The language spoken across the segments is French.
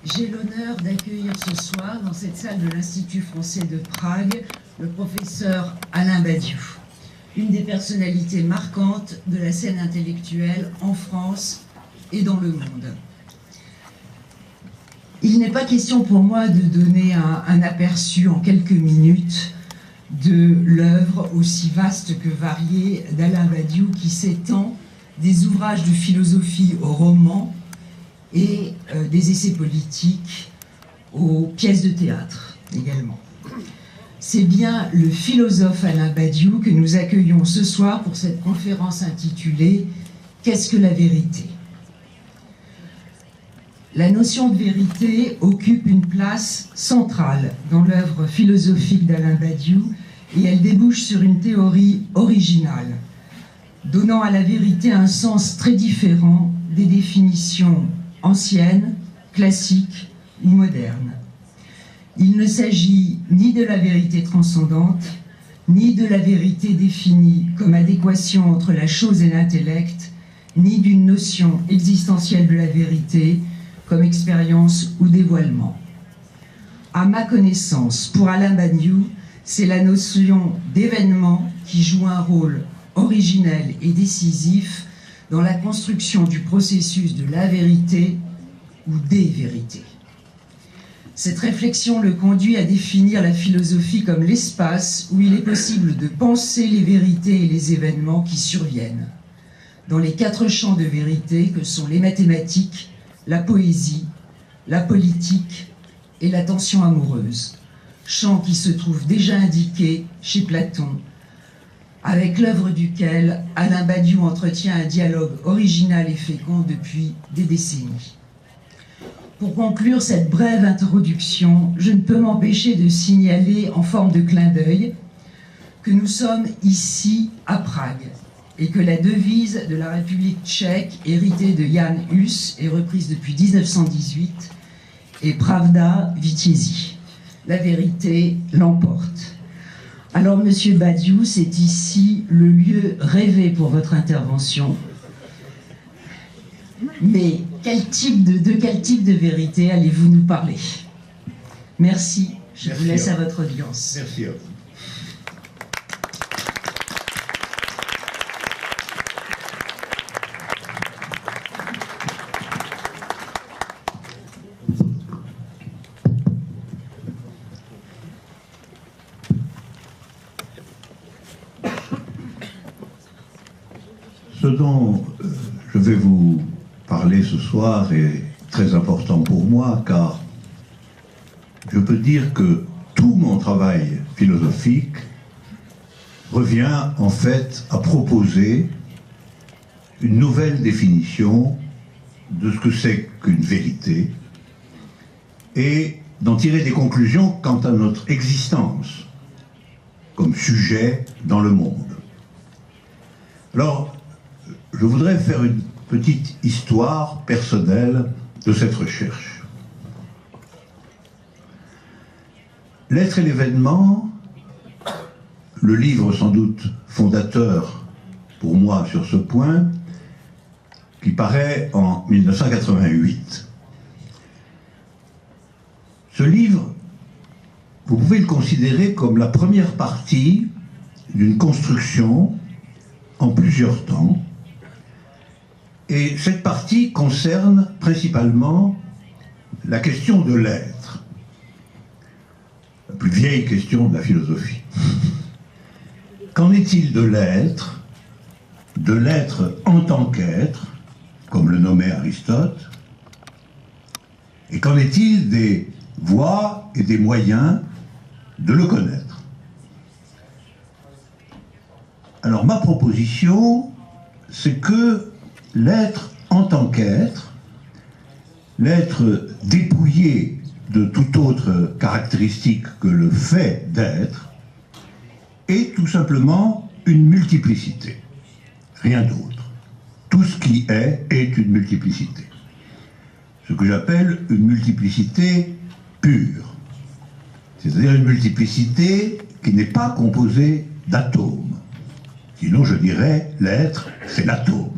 J'ai l'honneur d'accueillir ce soir dans cette salle de l'Institut français de Prague le professeur Alain Badiou, une des personnalités marquantes de la scène intellectuelle en France et dans le monde. Il n'est pas question pour moi de donner un aperçu en quelques minutes de l'œuvre aussi vaste que variée d'Alain Badiou, qui s'étend des ouvrages de philosophie aux romans et des essais politiques aux pièces de théâtre également. C'est bien le philosophe Alain Badiou que nous accueillons ce soir pour cette conférence intitulée « Qu'est-ce que la vérité ?» La notion de vérité occupe une place centrale dans l'œuvre philosophique d'Alain Badiou et elle débouche sur une théorie originale, donnant à la vérité un sens très différent des définitions anciennes, classiques ou modernes. Il ne s'agit ni de la vérité transcendante, ni de la vérité définie comme adéquation entre la chose et l'intellect, ni d'une notion existentielle de la vérité comme expérience ou dévoilement. À ma connaissance, pour Alain Badiou, c'est la notion d'événement qui joue un rôle originel et décisif dans la construction du processus de la vérité ou des vérités. Cette réflexion le conduit à définir la philosophie comme l'espace où il est possible de penser les vérités et les événements qui surviennent, dans les 4 champs de vérité que sont les mathématiques, la poésie, la politique et la tension amoureuse, champs qui se trouvent déjà indiqués chez Platon, avec l'œuvre duquel Alain Badiou entretient un dialogue original et fécond depuis des décennies. Pour conclure cette brève introduction, je ne peux m'empêcher de signaler en forme de clin d'œil que nous sommes ici à Prague et que la devise de la République tchèque, héritée de Jan Hus et reprise depuis 1918, est Pravda Vítězí. La vérité l'emporte. Alors, Monsieur Badiou, c'est ici le lieu rêvé pour votre intervention. Mais quel type de vérité allez-vous nous parler? Merci. Je vous laisse à votre audience. Merci à vous. Ce dont je vais vous parler ce soir est très important pour moi, car je peux dire que tout mon travail philosophique revient en fait à proposer une nouvelle définition de ce que c'est qu'une vérité et d'en tirer des conclusions quant à notre existence comme sujet dans le monde. Alors, je voudrais faire une petite histoire personnelle de cette recherche. L'être et l'événement, le livre sans doute fondateur pour moi sur ce point, qui paraît en 1988. Ce livre, vous pouvez le considérer comme la première partie d'une construction en plusieurs temps. Et cette partie concerne principalement la question de l'être, la plus vieille question de la philosophie. Qu'en est-il de l'être en tant qu'être, comme le nommait Aristote, et qu'en est-il des voies et des moyens de le connaître? Alors ma proposition, c'est que l'être en tant qu'être, l'être dépouillé de toute autre caractéristique que le fait d'être, est tout simplement une multiplicité, rien d'autre. Tout ce qui est une multiplicité. Ce que j'appelle une multiplicité pure, c'est-à-dire une multiplicité qui n'est pas composée d'atomes. Sinon je dirais l'être, c'est l'atome,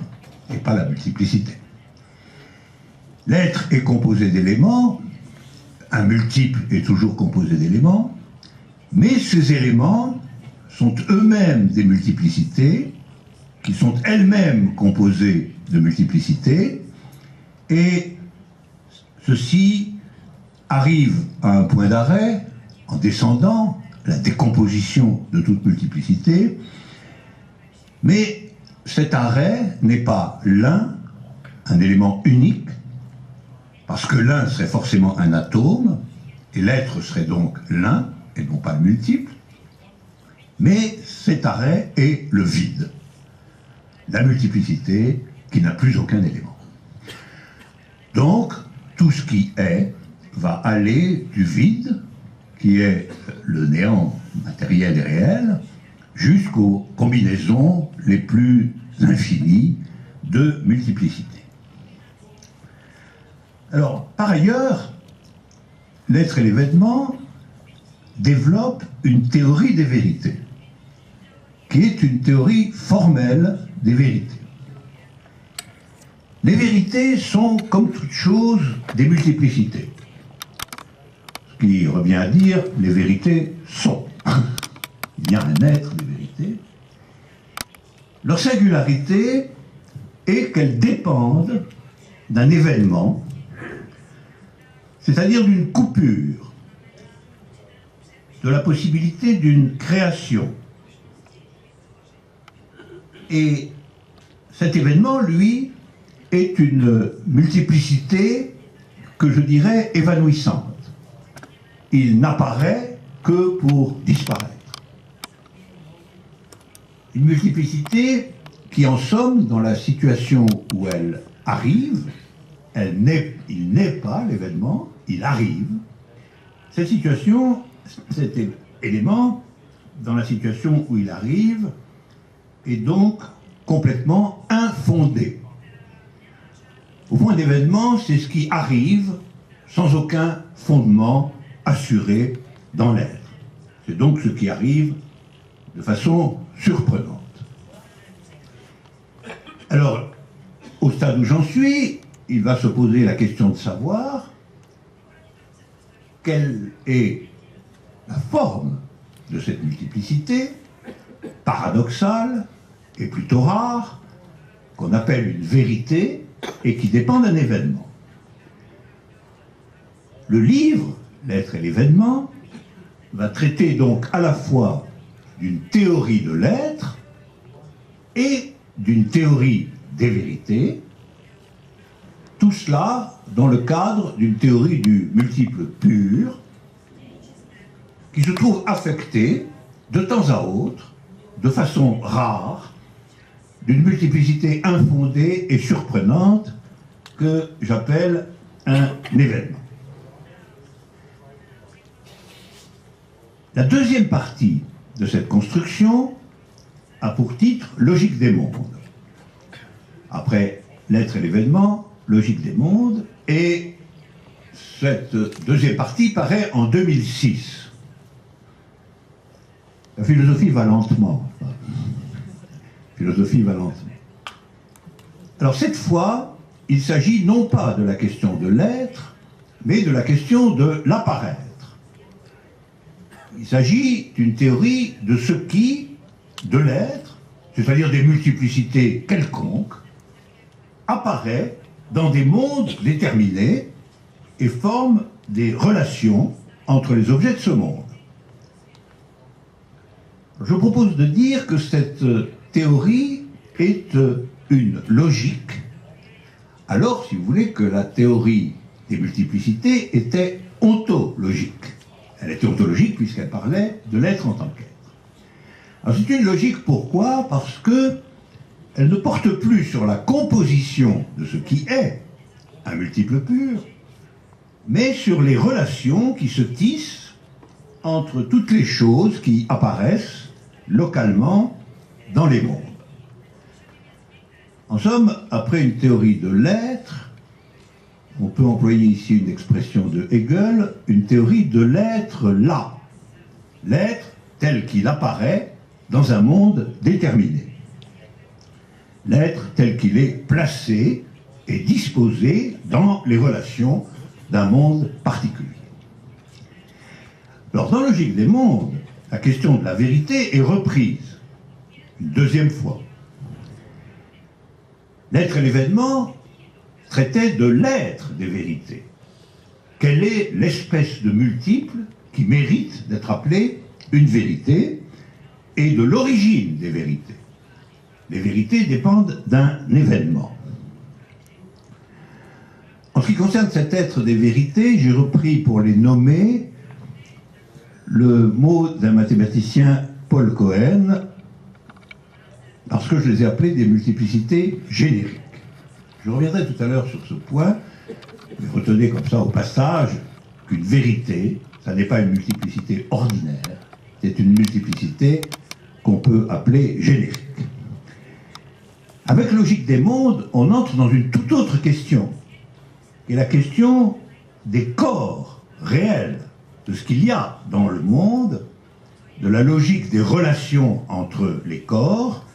et pas la multiplicité. L'être est composé d'éléments, un multiple est toujours composé d'éléments, mais ces éléments sont eux-mêmes des multiplicités, qui sont elles-mêmes composées de multiplicités, et ceci arrive à un point d'arrêt en descendant, la décomposition de toute multiplicité, mais cet arrêt n'est pas l'un, un élément unique, parce que l'un serait forcément un atome, et l'être serait donc l'un, et non pas le multiple, mais cet arrêt est le vide, la multiplicité qui n'a plus aucun élément. Donc, tout ce qui est va aller du vide, qui est le néant matériel et réel, jusqu'aux combinaisons les plus infinies de multiplicité. Alors, par ailleurs, l'être et l'événement développent une théorie des vérités, qui est une théorie formelle des vérités. Les vérités sont, comme toute chose, des multiplicités. Ce qui revient à dire, les vérités sont. Il y a un être des vérités. Leur singularité est qu'elles dépendent d'un événement, c'est-à-dire d'une coupure, de la possibilité d'une création. Et cet événement, lui, est une multiplicité que je dirais évanouissante. Il n'apparaît que pour disparaître. Une multiplicité qui, en somme, dans la situation où elle arrive, il n'est pas l'événement, il arrive. Cette situation, cet élément, dans la situation où il arrive, est donc complètement infondé. Au point d'événement, c'est ce qui arrive sans aucun fondement assuré dans l'être. C'est donc ce qui arrive de façon surprenante. Alors, au stade où j'en suis, il va se poser la question de savoir quelle est la forme de cette multiplicité paradoxale et plutôt rare, qu'on appelle une vérité et qui dépend d'un événement. Le livre, l'être et l'événement, va traiter donc à la fois d'une théorie de l'être et d'une théorie des vérités, tout cela dans le cadre d'une théorie du multiple pur qui se trouve affectée de temps à autre, de façon rare, d'une multiplicité infondée et surprenante que j'appelle un événement. La deuxième partie de cette construction a pour titre « Logique des mondes ». Après l'être et l'événement, logique des mondes, et cette deuxième partie paraît en 2006. La philosophie va lentement. Philosophie va lentement. Alors cette fois, il s'agit non pas de la question de l'être, mais de la question de l'apparaître. Il s'agit d'une théorie de ce qui, de l'être, c'est-à-dire des multiplicités quelconques, apparaît dans des mondes déterminés et forme des relations entre les objets de ce monde. Je propose de dire que cette théorie est une logique, alors, si vous voulez, que la théorie des multiplicités était ontologique. Elle était ontologique puisqu'elle parlait de l'être en tant qu'être. Alors c'est une logique, pourquoi? Parce que elle ne porte plus sur la composition de ce qui est un multiple pur, mais sur les relations qui se tissent entre toutes les choses qui apparaissent localement dans les mondes. En somme, après une théorie de l'être, on peut employer ici une expression de Hegel, une théorie de l'être là. L'être tel qu'il apparaît dans un monde déterminé. L'être tel qu'il est placé et disposé dans les relations d'un monde particulier. Alors, dans Logique des mondes, la question de la vérité est reprise une deuxième fois. L'être et l'événement traitaient de l'être des vérités. Quelle est l'espèce de multiple qui mérite d'être appelée une vérité, et de l'origine des vérités. Les vérités dépendent d'un événement. En ce qui concerne cet être des vérités, j'ai repris pour les nommer le mot d'un mathématicien, Paul Cohen, parce que je les ai appelés des multiplicités génériques. Je reviendrai tout à l'heure sur ce point, mais retenez comme ça au passage qu'une vérité, ça n'est pas une multiplicité ordinaire, c'est une multiplicité qu'on peut appeler générique. Avec Logique des mondes, on entre dans une toute autre question, qui est la question des corps réels, de ce qu'il y a dans le monde, de la logique des relations entre les corps,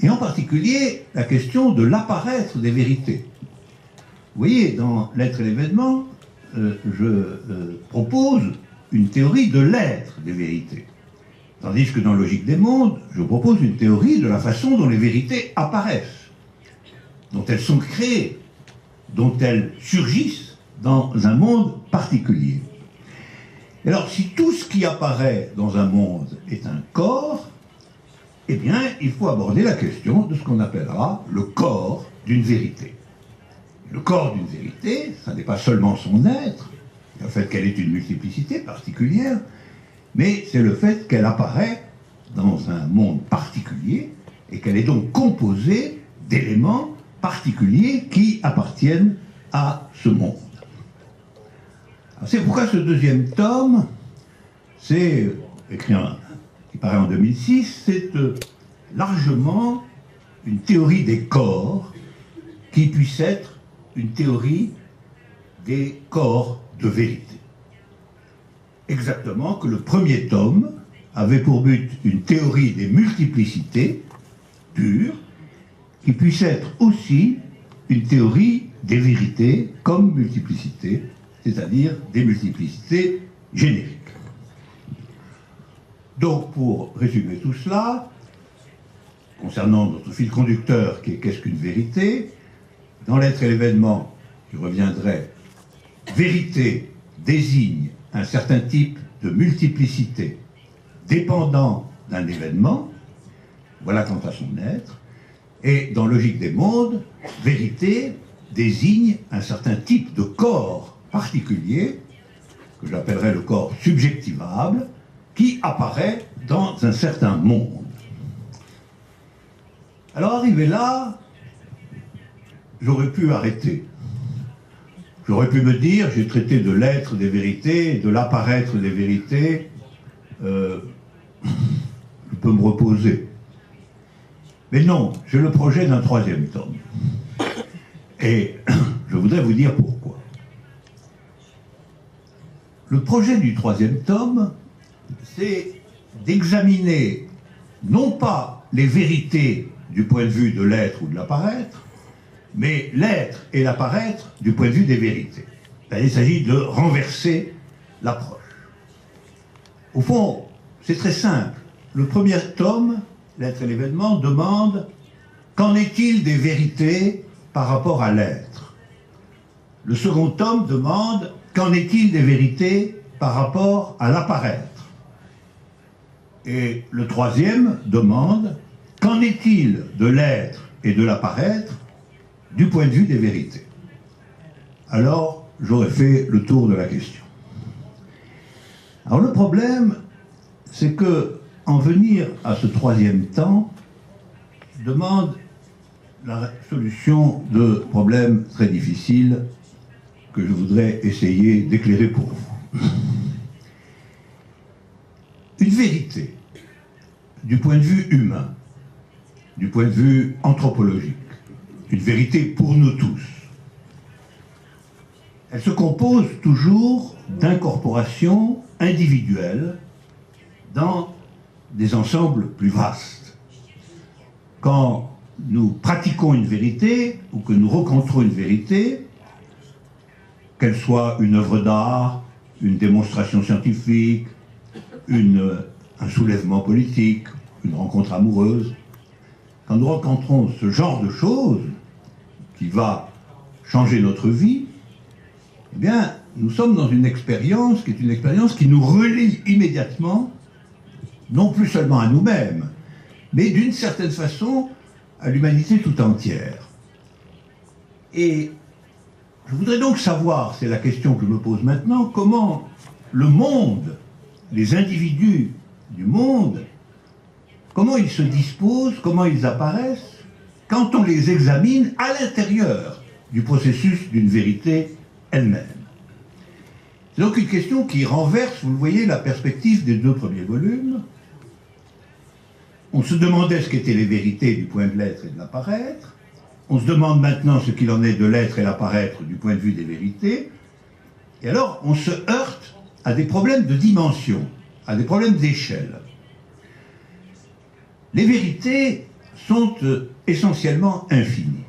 et en particulier la question de l'apparaître des vérités. Vous voyez, dans l'être et l'événement, je propose une théorie de l'être des vérités. Tandis que dans Logique des mondes, je propose une théorie de la façon dont les vérités apparaissent, dont elles sont créées, dont elles surgissent dans un monde particulier. Et alors, si tout ce qui apparaît dans un monde est un corps, eh bien, il faut aborder la question de ce qu'on appellera le corps d'une vérité. Le corps d'une vérité, ça n'est pas seulement son être, le fait qu'elle ait une multiplicité particulière, mais c'est le fait qu'elle apparaît dans un monde particulier et qu'elle est donc composée d'éléments particuliers qui appartiennent à ce monde. C'est pourquoi ce deuxième tome, c'est écrit qui paraît en 2006, c'est largement une théorie des corps qui puisse être une théorie des corps de vérité. Exactement que le premier tome avait pour but une théorie des multiplicités pures qui puisse être aussi une théorie des vérités comme multiplicité, c'est-à-dire des multiplicités génériques. Donc, pour résumer tout cela, concernant notre fil conducteur qui est qu'est-ce qu'une vérité, dans l'être et l'événement, je reviendrai, vérité désigne un certain type de multiplicité dépendant d'un événement, voilà quant à son être, et dans Logique des mondes, vérité désigne un certain type de corps particulier, que j'appellerais le corps subjectivable, qui apparaît dans un certain monde. Alors arrivé là, j'aurais pu arrêter. J'aurais pu me dire, j'ai traité de l'être des vérités, de l'apparaître des vérités, je peux me reposer. Mais non, j'ai le projet d'un troisième tome. Et je voudrais vous dire pourquoi. Le projet du troisième tome, c'est d'examiner non pas les vérités du point de vue de l'être ou de l'apparaître, mais l'être et l'apparaître du point de vue des vérités. Il s'agit de renverser l'approche. Au fond, c'est très simple. Le premier tome, l'être et l'événement, demande qu'en est-il des vérités par rapport à l'être. Le second tome demande qu'en est-il des vérités par rapport à l'apparaître. Et le troisième demande qu'en est-il de l'être et de l'apparaître du point de vue des vérités. Alors, j'aurais fait le tour de la question. Alors le problème, c'est que en venir à ce troisième temps demande la solution de problèmes très difficiles que je voudrais essayer d'éclairer pour vous. Une vérité, du point de vue humain, du point de vue anthropologique, une vérité pour nous tous, elle se compose toujours d'incorporations individuelles dans des ensembles plus vastes. Quand nous pratiquons une vérité, ou que nous rencontrons une vérité, qu'elle soit une œuvre d'art, une démonstration scientifique, un soulèvement politique, une rencontre amoureuse. Quand nous rencontrons ce genre de choses qui va changer notre vie, eh bien, nous sommes dans une expérience qui est une expérience qui nous relie immédiatement, non plus seulement à nous-mêmes, mais d'une certaine façon à l'humanité tout entière. Et je voudrais donc savoir, c'est la question que je me pose maintenant, comment le monde, les individus du monde, comment ils se disposent, comment ils apparaissent, quand on les examine à l'intérieur du processus d'une vérité elle-même. C'est donc une question qui renverse, vous le voyez, la perspective des deux premiers volumes. On se demandait ce qu'étaient les vérités du point de l'être et de l'apparaître. On se demande maintenant ce qu'il en est de l'être et l'apparaître du point de vue des vérités. Et alors, on se heurte à des problèmes de dimension, à des problèmes d'échelle. Les vérités sont essentiellement infinies.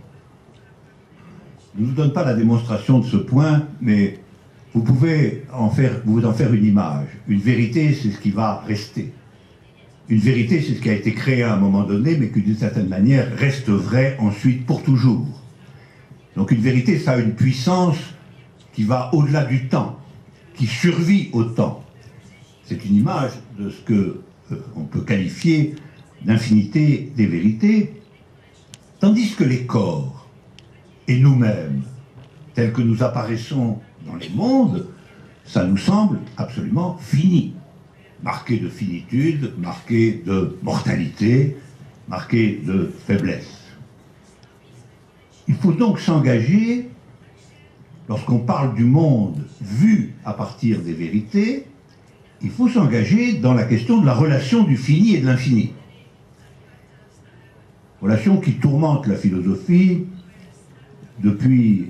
Je ne vous donne pas la démonstration de ce point, mais vous pouvez en faire une image. Une vérité, c'est ce qui va rester. Une vérité, c'est ce qui a été créé à un moment donné, mais qui d'une certaine manière reste vrai ensuite pour toujours. Donc une vérité, ça a une puissance qui va au-delà du temps, qui survit au temps. C'est une image de ce que on peut qualifier d'infinité des vérités, tandis que les corps et nous-mêmes, tels que nous apparaissons dans les mondes, ça nous semble absolument fini. Marqué de finitude, marqué de mortalité, marqué de faiblesse. Il faut donc s'engager, lorsqu'on parle du monde vu à partir des vérités, il faut s'engager dans la question de la relation du fini et de l'infini. Relation qui tourmente la philosophie depuis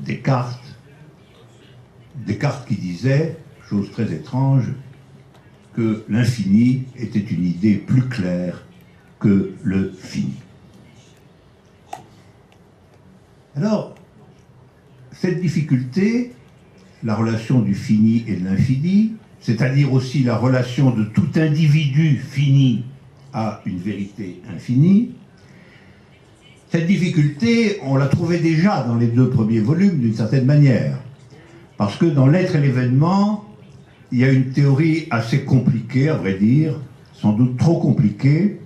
Descartes. Descartes qui disait, chose très étrange, que l'infini était une idée plus claire que le fini. Alors, cette difficulté, la relation du fini et de l'infini, c'est-à-dire aussi la relation de tout individu fini à une vérité infinie, cette difficulté, on la trouvait déjà dans les deux premiers volumes d'une certaine manière, parce que dans l'être et l'événement, il y a une théorie assez compliquée, à vrai dire, sans doute trop compliquée,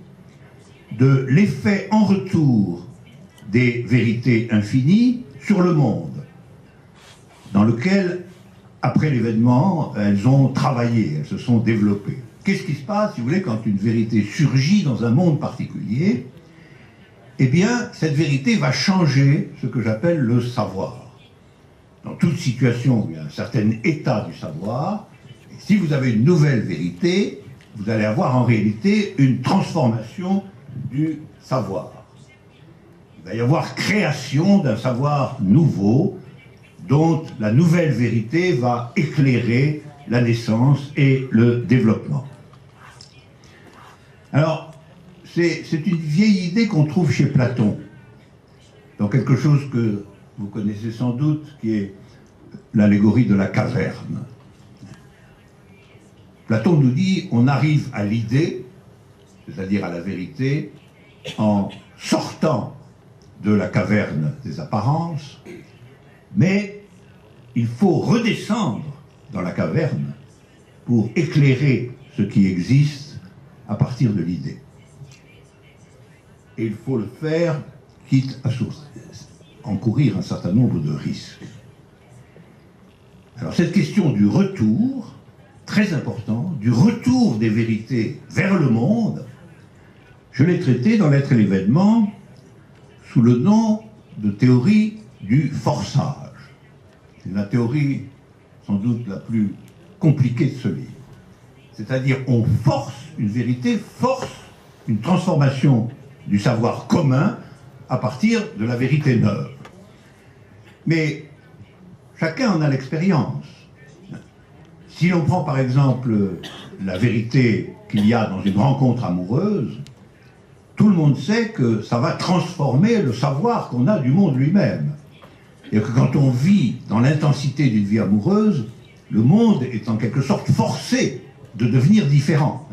de l'effet en retour des vérités infinies sur le monde, dans lequel, après l'événement, elles ont travaillé, elles se sont développées. Qu'est-ce qui se passe, si vous voulez, quand une vérité surgit dans un monde particulier? Eh bien, cette vérité va changer ce que j'appelle le savoir. Dans toute situation où il y a un certain état du savoir, si vous avez une nouvelle vérité, vous allez avoir en réalité une transformation du savoir. Il va y avoir création d'un savoir nouveau dont la nouvelle vérité va éclairer la naissance et le développement. Alors, c'est une vieille idée qu'on trouve chez Platon, dans quelque chose que vous connaissez sans doute, qui est l'allégorie de la caverne. Platon nous dit, on arrive à l'idée, c'est-à-dire à la vérité, en sortant de la caverne des apparences, mais il faut redescendre dans la caverne pour éclairer ce qui existe à partir de l'idée. Et il faut le faire, quitte à encourir un certain nombre de risques. Alors cette question du retour, très important, du retour des vérités vers le monde, je l'ai traité dans l'être et l'événement sous le nom de théorie du forçage. C'est la théorie sans doute la plus compliquée de ce livre. C'est-à-dire on force une vérité, force une transformation du savoir commun à partir de la vérité neuve. Mais chacun en a l'expérience. Si l'on prend par exemple la vérité qu'il y a dans une rencontre amoureuse, tout le monde sait que ça va transformer le savoir qu'on a du monde lui-même. Et que quand on vit dans l'intensité d'une vie amoureuse, le monde est en quelque sorte forcé de devenir différent.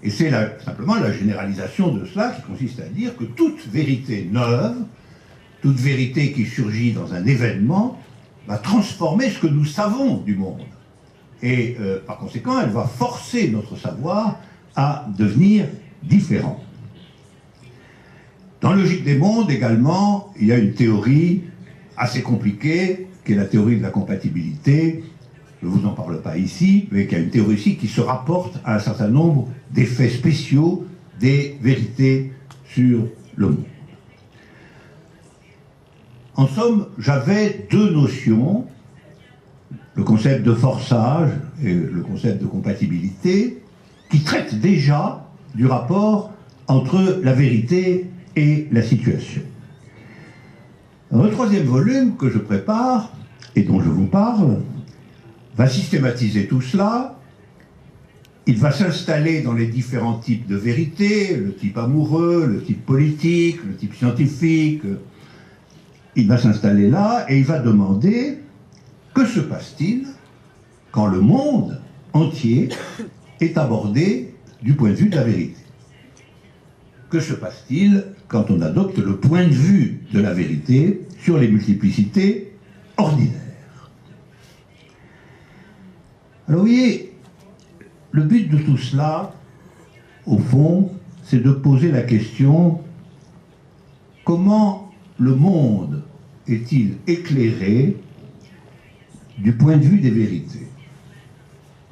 Et c'est simplement la généralisation de cela qui consiste à dire que toute vérité neuve, toute vérité qui surgit dans un événement, va transformer ce que nous savons du monde. Et par conséquent, elle va forcer notre savoir à devenir différent. Dans Logique des mondes également, il y a une théorie assez compliquée, qui est la théorie de la compatibilité. Je ne vous en parle pas ici, mais qui a une théorie ici qui se rapporte à un certain nombre d'effets spéciaux des vérités sur le monde. En somme, j'avais deux notions, le concept de forçage et le concept de compatibilité, qui traitent déjà du rapport entre la vérité et la situation. Le troisième volume que je prépare, et dont je vous parle, va systématiser tout cela. Il va s'installer dans les différents types de vérité, le type amoureux, le type politique, le type scientifique. Il va s'installer là et il va demander que se passe-t-il quand le monde entier est abordé du point de vue de la vérité. Que se passe-t-il quand on adopte le point de vue de la vérité sur les multiplicités ordinaires? Alors vous voyez, le but de tout cela, au fond, c'est de poser la question: comment le monde est-il éclairé du point de vue des vérités?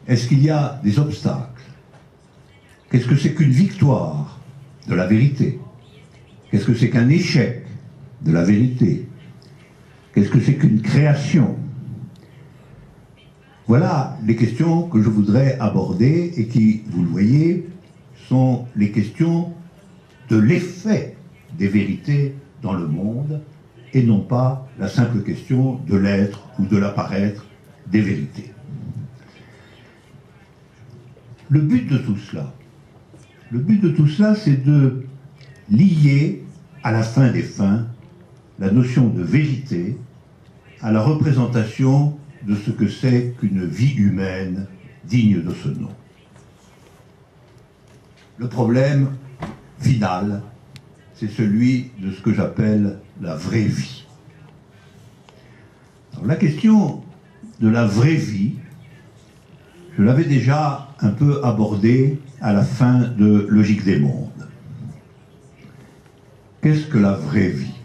Est-ce qu'il y a des obstacles? Qu'est-ce que c'est qu'une victoire de la vérité? Qu'est-ce que c'est qu'un échec de la vérité? Qu'est-ce que c'est qu'une création? Voilà les questions que je voudrais aborder et qui, vous le voyez, sont les questions de l'effet des vérités dans le monde et non pas la simple question de l'être ou de l'apparaître des vérités. Le but de tout cela, c'est de lier à la fin des fins la notion de vérité à la représentation de ce que c'est qu'une vie humaine digne de ce nom. Le problème final, c'est celui de ce que j'appelle la vraie vie. Alors, la question de la vraie vie, je l'avais déjà un peu abordée à la fin de Logique des mondes. Qu'est-ce que la vraie vie?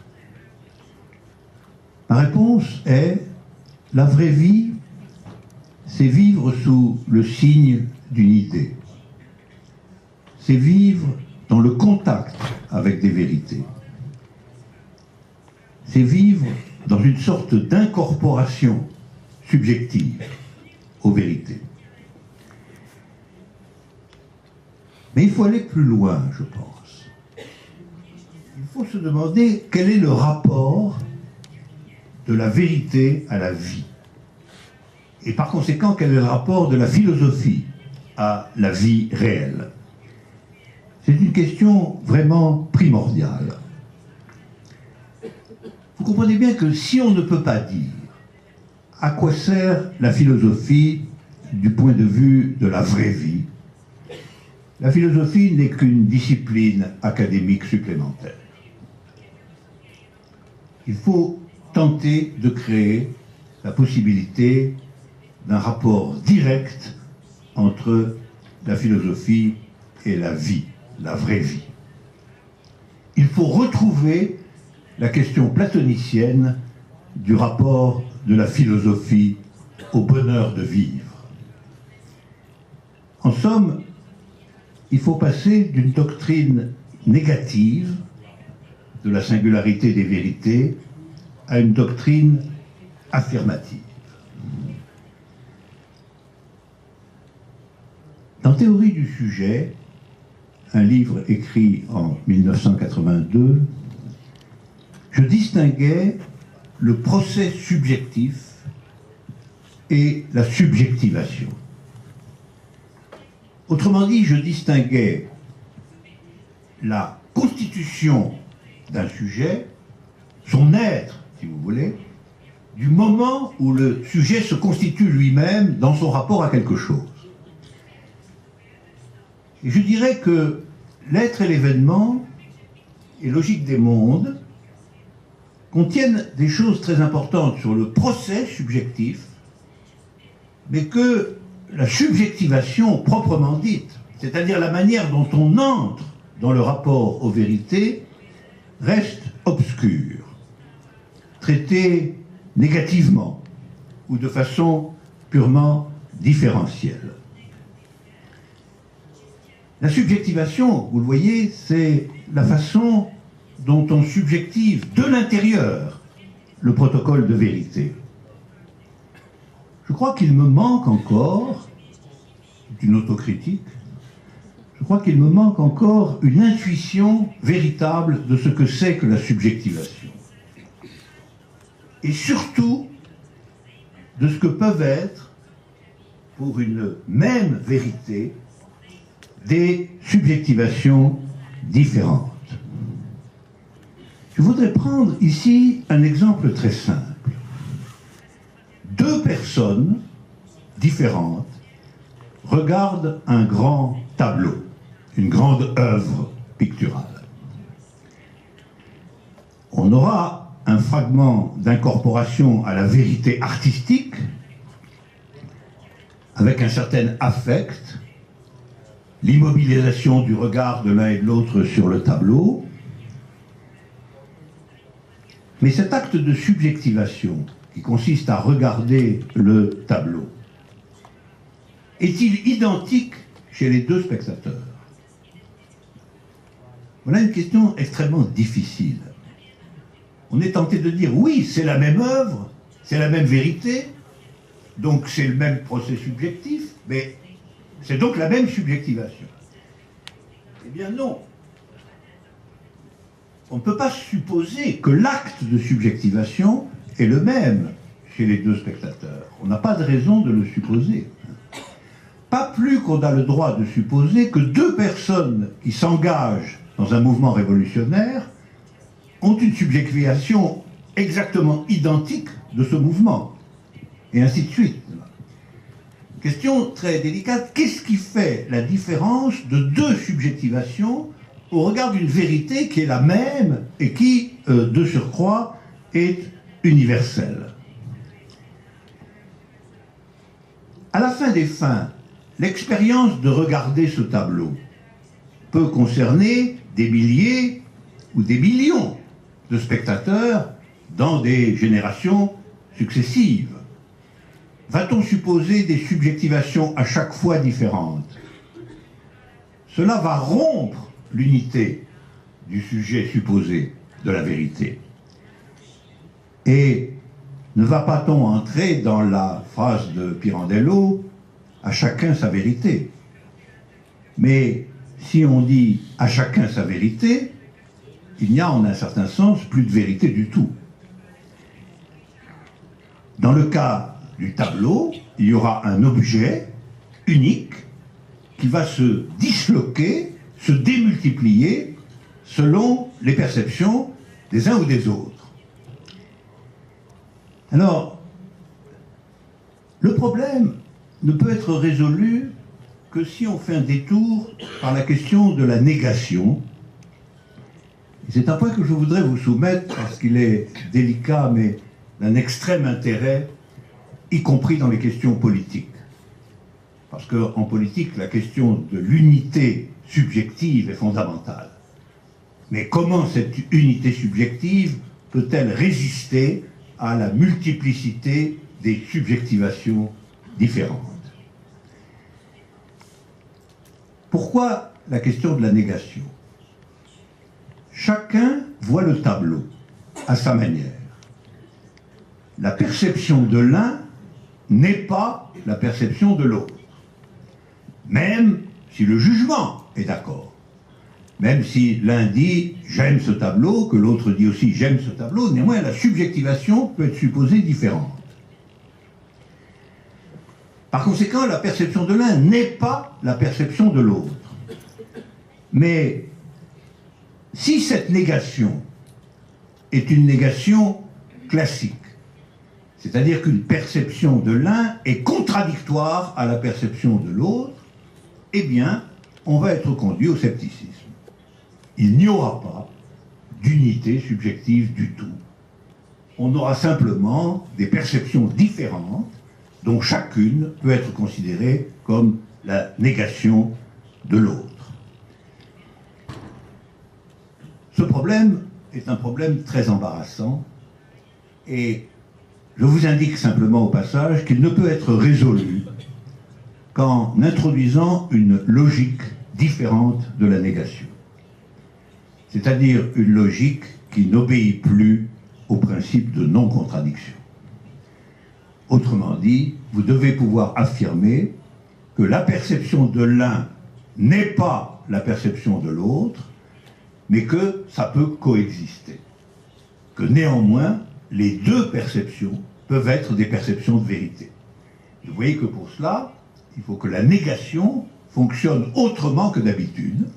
Ma réponse est: la vraie vie, c'est vivre sous le signe d'une idée. C'est vivre dans le contact avec des vérités. C'est vivre dans une sorte d'incorporation subjective aux vérités. Mais il faut aller plus loin, je pense. Il faut se demander quel est le rapport de la vérité à la vie. Et par conséquent, quel est le rapport de la philosophie à la vie réelle? C'est une question vraiment primordiale. Vous comprenez bien que si on ne peut pas dire à quoi sert la philosophie du point de vue de la vraie vie, la philosophie n'est qu'une discipline académique supplémentaire. Il faut tenter de créer la possibilité d'un rapport direct entre la philosophie et la vie, la vraie vie. Il faut retrouver la question platonicienne du rapport de la philosophie au bonheur de vivre. En somme, il faut passer d'une doctrine négative de la singularité des vérités à une doctrine affirmative. Dans Théorie du sujet, un livre écrit en 1982, je distinguais le procès subjectif et la subjectivation. Autrement dit, je distinguais la constitution d'un sujet, son être, si vous voulez, du moment où le sujet se constitue lui-même dans son rapport à quelque chose. Et je dirais que l'être et l'événement et logique des mondes contiennent des choses très importantes sur le procès subjectif, mais que la subjectivation proprement dite, c'est-à-dire la manière dont on entre dans le rapport aux vérités, reste obscure, traitée négativement ou de façon purement différentielle. La subjectivation, vous le voyez, c'est la façon dont on subjective de l'intérieur le protocole de vérité. Je crois qu'il me manque encore, c'est une autocritique, je crois qu'il me manque encore une intuition véritable de ce que c'est que la subjectivation. Et surtout, de ce que peuvent être, pour une même vérité, des subjectivations différentes. Je voudrais prendre ici un exemple très simple. Deux personnes différentes regardent un grand tableau, une grande œuvre picturale. On aura un fragment d'incorporation à la vérité artistique avec un certain affect, l'immobilisation du regard de l'un et de l'autre sur le tableau. Mais cet acte de subjectivation qui consiste à regarder le tableau, est-il identique chez les deux spectateurs? Voilà une question extrêmement difficile. On est tenté de dire, oui, c'est la même œuvre, c'est la même vérité, donc c'est le même procès subjectif, mais c'est donc la même subjectivation. Eh bien non. On ne peut pas supposer que l'acte de subjectivation est le même chez les deux spectateurs. On n'a pas de raison de le supposer. Pas plus qu'on a le droit de supposer que deux personnes qui s'engagent dans un mouvement révolutionnaire ont une subjectivation exactement identique de ce mouvement, et ainsi de suite. Question très délicate, qu'est-ce qui fait la différence de deux subjectivations au regard d'une vérité qui est la même et qui, de surcroît, est universelle? À la fin des fins, l'expérience de regarder ce tableau peut concerner des milliers ou des millions de spectateurs dans des générations successives. Va-t-on supposer des subjectivations à chaque fois différentes? Cela va rompre l'unité du sujet supposé de la vérité. Et ne va-t-on entrer dans la phrase de Pirandello, à chacun sa vérité? Mais si on dit à chacun sa vérité, il n'y a en un certain sens plus de vérité du tout. Dans le cas du tableau, il y aura un objet unique qui va se disloquer, se démultiplier selon les perceptions des uns ou des autres. Alors, le problème ne peut être résolu que si on fait un détour par la question de la négation. C'est un point que je voudrais vous soumettre parce qu'il est délicat mais d'un extrême intérêt, y compris dans les questions politiques. Parce qu'en politique, la question de l'unité subjective est fondamentale. Mais comment cette unité subjective peut-elle résister à la multiplicité des subjectivations différentes? Pourquoi la question de la négation? Chacun voit le tableau à sa manière. La perception de l'un n'est pas la perception de l'autre. Même si le jugement est d'accord. Même si l'un dit « j'aime ce tableau », que l'autre dit aussi « j'aime ce tableau », néanmoins la subjectivation peut être supposée différente. Par conséquent, la perception de l'un n'est pas la perception de l'autre. Mais si cette négation est une négation classique, c'est-à-dire qu'une perception de l'un est contradictoire à la perception de l'autre, eh bien, on va être conduit au scepticisme. Il n'y aura pas d'unité subjective du tout. On aura simplement des perceptions différentes dont chacune peut être considérée comme la négation de l'autre. Ce problème est un problème très embarrassant et je vous indique simplement au passage qu'il ne peut être résolu qu'en introduisant une logique différente de la négation. C'est-à-dire une logique qui n'obéit plus au principe de non-contradiction. Autrement dit, vous devez pouvoir affirmer que la perception de l'un n'est pas la perception de l'autre, mais que ça peut coexister. Que néanmoins, les deux perceptions peuvent être des perceptions de vérité. Et vous voyez que pour cela, il faut que la négation fonctionne autrement que d'habitude,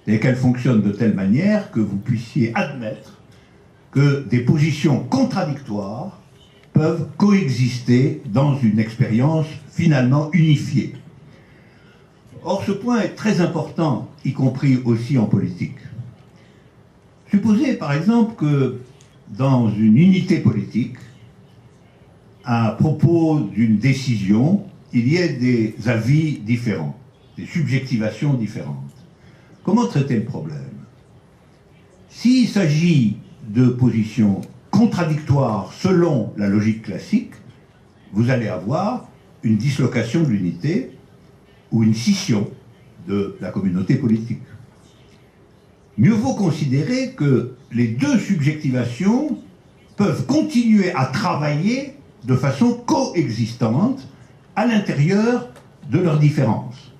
et qu'elle fonctionne de telle manière que vous puissiez admettre que des positions contradictoires peuvent coexister dans une expérience finalement unifiée. Or, ce point est très important, y compris aussi en politique. Supposez par exemple que dans une unité politique, à propos d'une décision, il y ait des avis différents, des subjectivations différentes. Comment traiter le problème? S'il s'agit de positions contradictoires selon la logique classique, vous allez avoir une dislocation de l'unité ou une scission de la communauté politique. Mieux vaut considérer que les deux subjectivations peuvent continuer à travailler de façon coexistante à l'intérieur de leurs différences.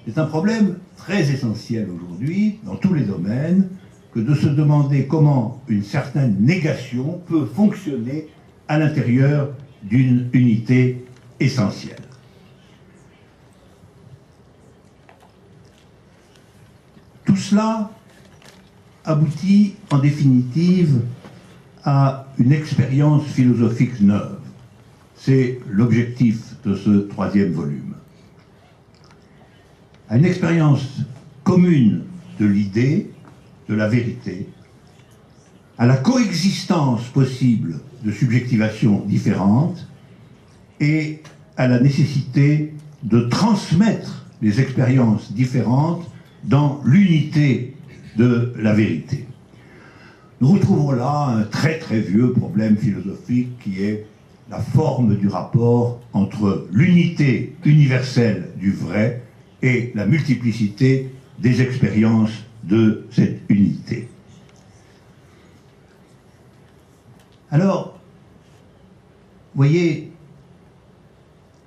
C'est un problème très essentiel aujourd'hui, dans tous les domaines, que de se demander comment une certaine négation peut fonctionner à l'intérieur d'une unité essentielle. Tout cela aboutit en définitive à une expérience philosophique neuve. C'est l'objectif de ce troisième volume. À une expérience commune de l'idée, de la vérité, à la coexistence possible de subjectivations différentes et à la nécessité de transmettre les expériences différentes dans l'unité de la vérité. Nous retrouvons là un très très vieux problème philosophique qui est la forme du rapport entre l'unité universelle du vrai et la multiplicité des expériences de cette unité. Alors, voyez,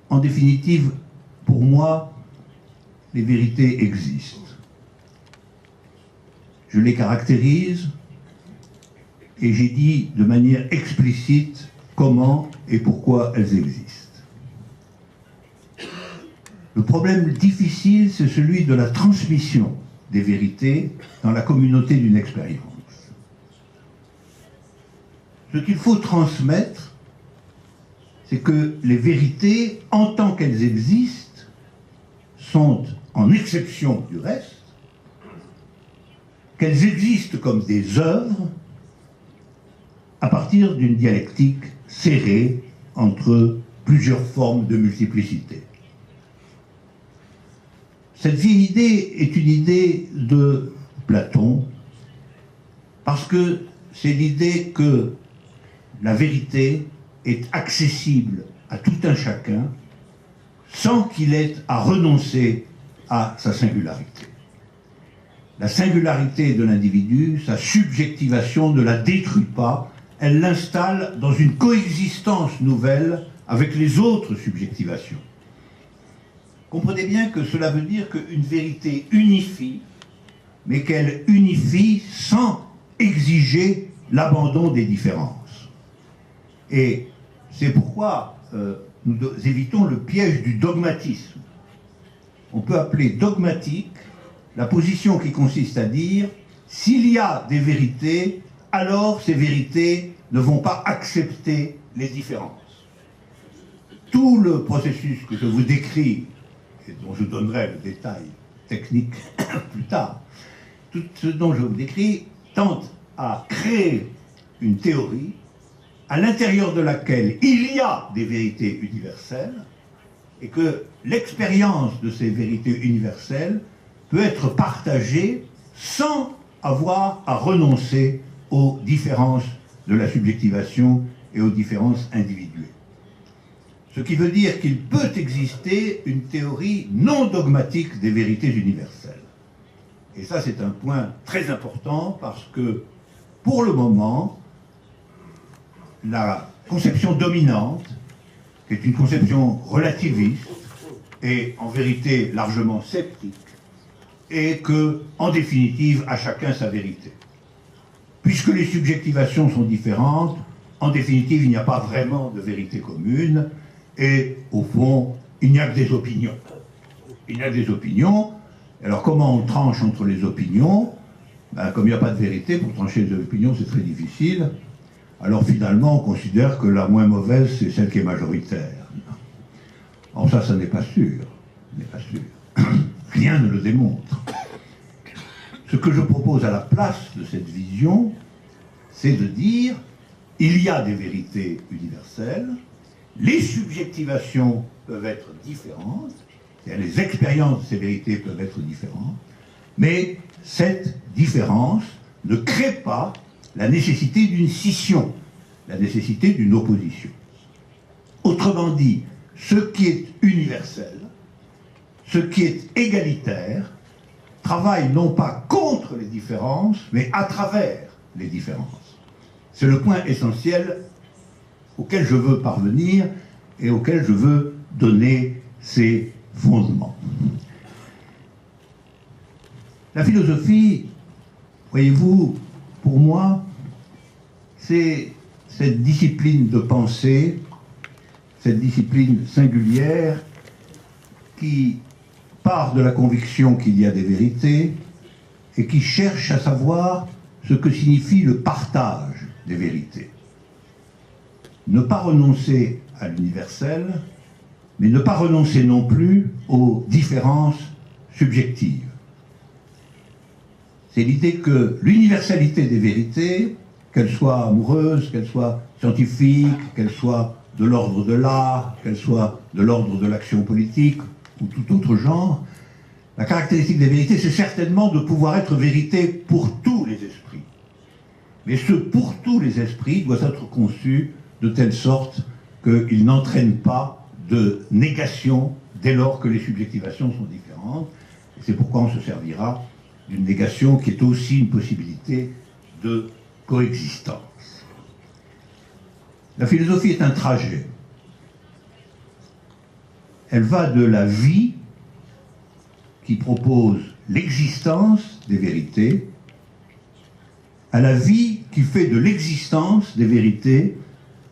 en définitive, pour moi, les vérités existent. Je les caractérise et j'ai dit de manière explicite comment et pourquoi elles existent. Le problème difficile, c'est celui de la transmission des vérités dans la communauté d'une expérience. Ce qu'il faut transmettre, c'est que les vérités, en tant qu'elles existent, sont en exception du reste, qu'elles existent comme des œuvres à partir d'une dialectique serrée entre plusieurs formes de multiplicité. Cette vieille idée est une idée de Platon, parce que c'est l'idée que la vérité est accessible à tout un chacun sans qu'il ait à renoncer à sa singularité. La singularité de l'individu, sa subjectivation ne la détruit pas, elle l'installe dans une coexistence nouvelle avec les autres subjectivations. Comprenez bien que cela veut dire qu'une vérité unifie, mais qu'elle unifie sans exiger l'abandon des différences. Et c'est pourquoi nous évitons le piège du dogmatisme. On peut appeler dogmatique la position qui consiste à dire s'il y a des vérités, alors ces vérités ne vont pas accepter les différences. Tout le processus que je vous décris, et dont je donnerai le détail technique plus tard, tout ce dont je vous décris tente à créer une théorie à l'intérieur de laquelle il y a des vérités universelles et que l'expérience de ces vérités universelles peut être partagée sans avoir à renoncer aux différences de la subjectivation et aux différences individuelles. Ce qui veut dire qu'il peut exister une théorie non dogmatique des vérités universelles. Et ça, c'est un point très important parce que, pour le moment, la conception dominante, qui est une conception relativiste et en vérité largement sceptique, est que, en définitive, à chacun sa vérité. Puisque les subjectivations sont différentes, en définitive, il n'y a pas vraiment de vérité commune, et au fond, il n'y a que des opinions. Il n'y a que des opinions. Alors comment on tranche entre les opinions? Comme il n'y a pas de vérité, pour trancher les opinions, c'est très difficile. Alors finalement, on considère que la moins mauvaise, c'est celle qui est majoritaire. Or ça n'est pas sûr. N'est pas sûr. Rien ne le démontre. Ce que je propose à la place de cette vision, c'est de dire, il y a des vérités universelles, les subjectivations peuvent être différentes, c'est-à-dire les expériences de ces vérités peuvent être différentes, mais cette différence ne crée pas la nécessité d'une scission, la nécessité d'une opposition. Autrement dit, ce qui est universel, ce qui est égalitaire, travaille non pas contre les différences, mais à travers les différences. C'est le point essentiel auquel je veux parvenir et auquel je veux donner ses fondements. La philosophie, voyez-vous, pour moi, c'est cette discipline de pensée, cette discipline singulière qui part de la conviction qu'il y a des vérités et qui cherche à savoir ce que signifie le partage des vérités. Ne pas renoncer à l'universel, mais ne pas renoncer non plus aux différences subjectives. C'est l'idée que l'universalité des vérités, qu'elles soient amoureuses, qu'elles soient scientifiques, qu'elles soient de l'ordre de l'art, qu'elles soient de l'ordre de l'action politique ou tout autre genre, la caractéristique des vérités, c'est certainement de pouvoir être vérité pour tous les esprits. Mais ce pour tous les esprits doit être conçu de telle sorte qu'il n'entraîne pas de négation dès lors que les subjectivations sont différentes. Et c'est pourquoi on se servira d'une négation qui est aussi une possibilité de coexistence. La philosophie est un trajet. Elle va de la vie qui propose l'existence des vérités à la vie qui fait de l'existence des vérités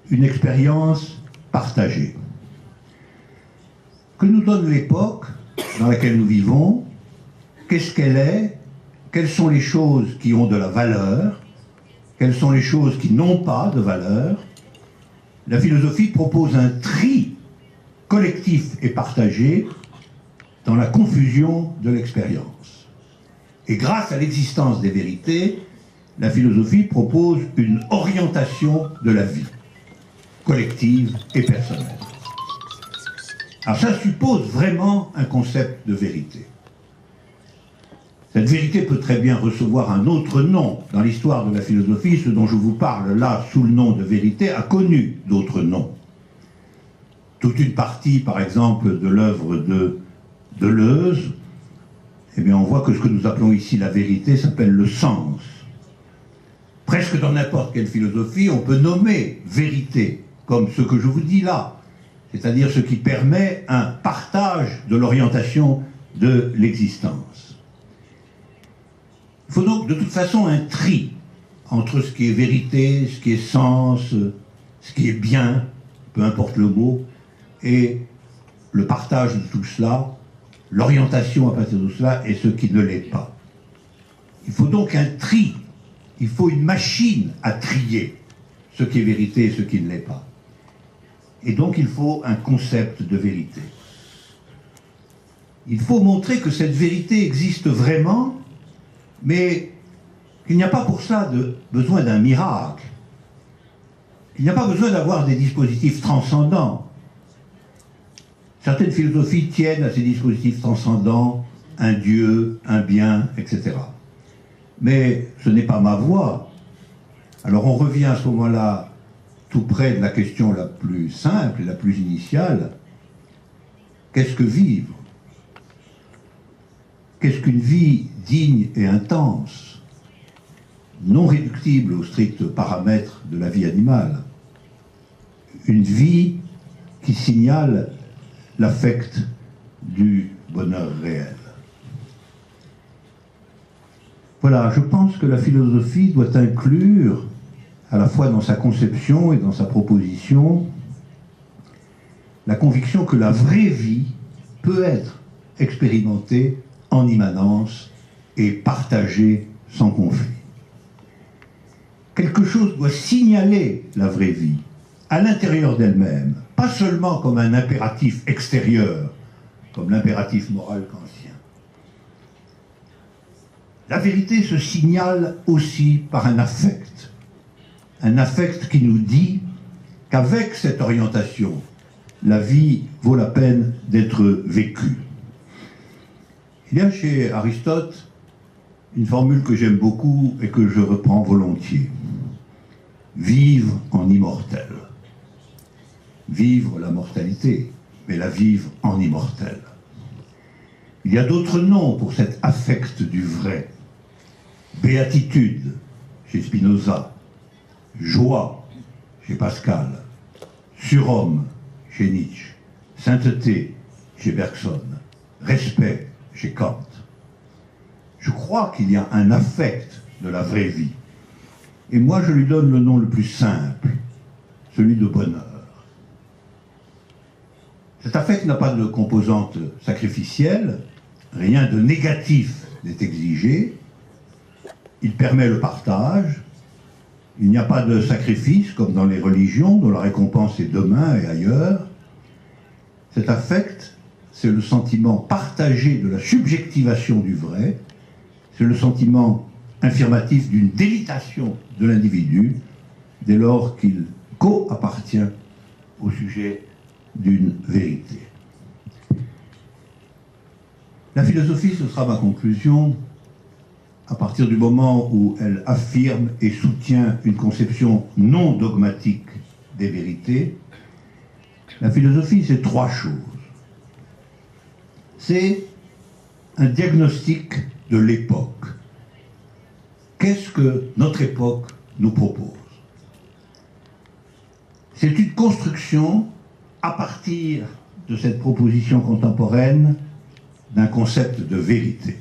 une expérience partagée. Que nous donne l'époque dans laquelle nous vivons? Qu'est-ce qu'elle est? Quelles sont les choses qui ont de la valeur? Quelles sont les choses qui n'ont pas de valeur? La philosophie propose un tri collectif et partagé dans la confusion de l'expérience. Et grâce à l'existence des vérités, la philosophie propose une orientation de la vie, collective et personnelle. Alors ça suppose vraiment un concept de vérité. Cette vérité peut très bien recevoir un autre nom. Dans l'histoire de la philosophie, ce dont je vous parle là, sous le nom de vérité, a connu d'autres noms. Toute une partie, par exemple, de l'œuvre de Deleuze, eh bien, on voit que ce que nous appelons ici la vérité s'appelle le sens. Presque dans n'importe quelle philosophie, on peut nommer vérité, comme ce que je vous dis là, c'est-à-dire ce qui permet un partage de l'orientation de l'existence. Il faut donc de toute façon un tri entre ce qui est vérité, ce qui est sens, ce qui est bien, peu importe le mot, et le partage de tout cela, l'orientation à partir de cela et ce qui ne l'est pas. Il faut donc un tri, il faut une machine à trier ce qui est vérité et ce qui ne l'est pas. Et donc il faut un concept de vérité. Il faut montrer que cette vérité existe vraiment, mais qu'il n'y a pas pour cela besoin d'un miracle. Il n'y a pas besoin d'avoir des dispositifs transcendants. Certaines philosophies tiennent à ces dispositifs transcendants, un Dieu, un bien, etc. Mais ce n'est pas ma voie. Alors on revient à ce moment-là tout près de la question la plus simple et la plus initiale. Qu'est-ce que vivre? Qu'est-ce qu'une vie digne et intense, non réductible aux stricts paramètres de la vie animale? Une vie qui signale l'affect du bonheur réel. Voilà, je pense que la philosophie doit inclure, à la fois dans sa conception et dans sa proposition, la conviction que la vraie vie peut être expérimentée en immanence et partagée sans conflit. Quelque chose doit signaler la vraie vie à l'intérieur d'elle-même, pas seulement comme un impératif extérieur, comme l'impératif moral kantien. La vérité se signale aussi par un affect qui nous dit qu'avec cette orientation, la vie vaut la peine d'être vécue. Il y a chez Aristote une formule que j'aime beaucoup et que je reprends volontiers. Vivre en immortel. Vivre la mortalité, mais la vivre en immortel. Il y a d'autres noms pour cet affect du vrai. Béatitude, chez Spinoza. Joie, chez Pascal. Surhomme, chez Nietzsche. Sainteté, chez Bergson. Respect, chez Kant. Je crois qu'il y a un affect de la vraie vie. Et moi, je lui donne le nom le plus simple, celui de bonheur. Cet affect n'a pas de composante sacrificielle, rien de négatif n'est exigé, il permet le partage, il n'y a pas de sacrifice comme dans les religions dont la récompense est demain et ailleurs. Cet affect, c'est le sentiment partagé de la subjectivation du vrai, c'est le sentiment affirmatif d'une délitation de l'individu dès lors qu'il co-appartient au sujet d'une vérité. La philosophie, ce sera ma conclusion, à partir du moment où elle affirme et soutient une conception non dogmatique des vérités. La philosophie, c'est trois choses. C'est un diagnostic de l'époque. Qu'est-ce que notre époque nous propose? C'est une construction à partir de cette proposition contemporaine d'un concept de vérité.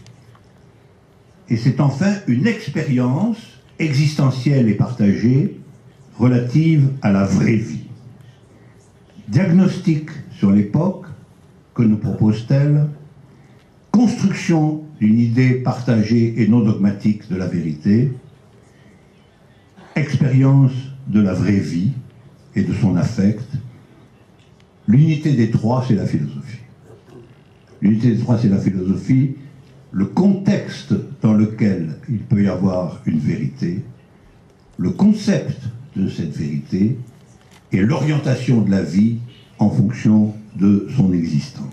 Et c'est enfin une expérience existentielle et partagée relative à la vraie vie. Diagnostic sur l'époque, que nous propose-t-elle? Construction d'une idée partagée et non dogmatique de la vérité, expérience de la vraie vie et de son affect. L'unité des trois, c'est la philosophie. L'unité des trois, c'est la philosophie, le contexte dans lequel il peut y avoir une vérité, le concept de cette vérité et l'orientation de la vie en fonction de son existence.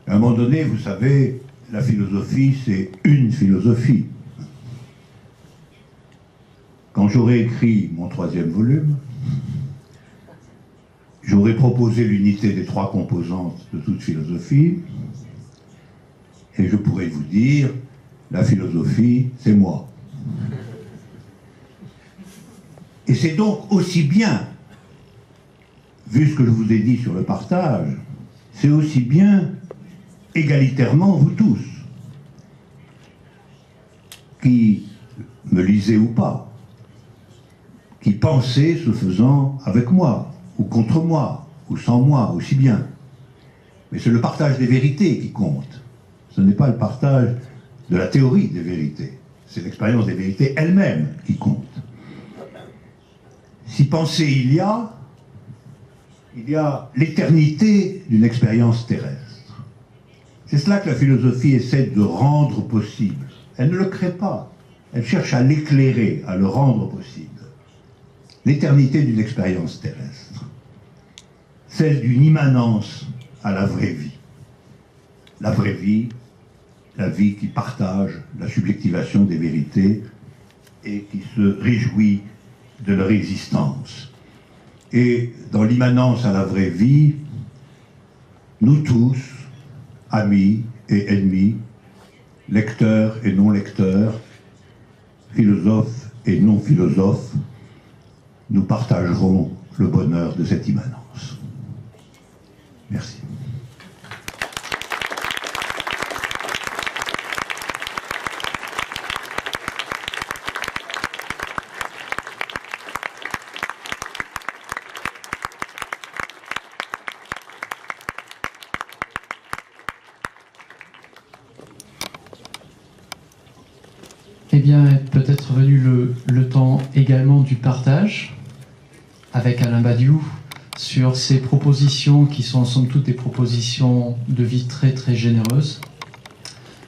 À un moment donné, vous savez, la philosophie, c'est une philosophie. Quand j'aurai écrit mon 3e volume, j'aurais proposé l'unité des trois composantes de toute philosophie, et je pourrais vous dire, la philosophie, c'est moi. Et c'est donc aussi bien, vu ce que je vous ai dit sur le partage, c'est aussi bien égalitairement vous tous, qui me lisez ou pas, qui pensez ce faisant avec moi, ou contre moi, ou sans moi, aussi bien. Mais c'est le partage des vérités qui compte. Ce n'est pas le partage de la théorie des vérités. C'est l'expérience des vérités elles-mêmes qui compte. si penser il y a l'éternité d'une expérience terrestre. C'est cela que la philosophie essaie de rendre possible. Elle ne le crée pas, elle cherche à l'éclairer, à le rendre possible. L'éternité d'une expérience terrestre, celle d'une immanence à la vraie vie. La vraie vie, la vie qui partage la subjectivation des vérités et qui se réjouit de leur existence. Et dans l'immanence à la vraie vie, nous tous, amis et ennemis, lecteurs et non-lecteurs, philosophes et non-philosophes, nous partagerons le bonheur de cette immanence. Merci. Eh bien, est peut-être venu le temps également du partage avec Alain Badiou sur ces propositions qui sont somme toute des propositions de vie très très généreuses,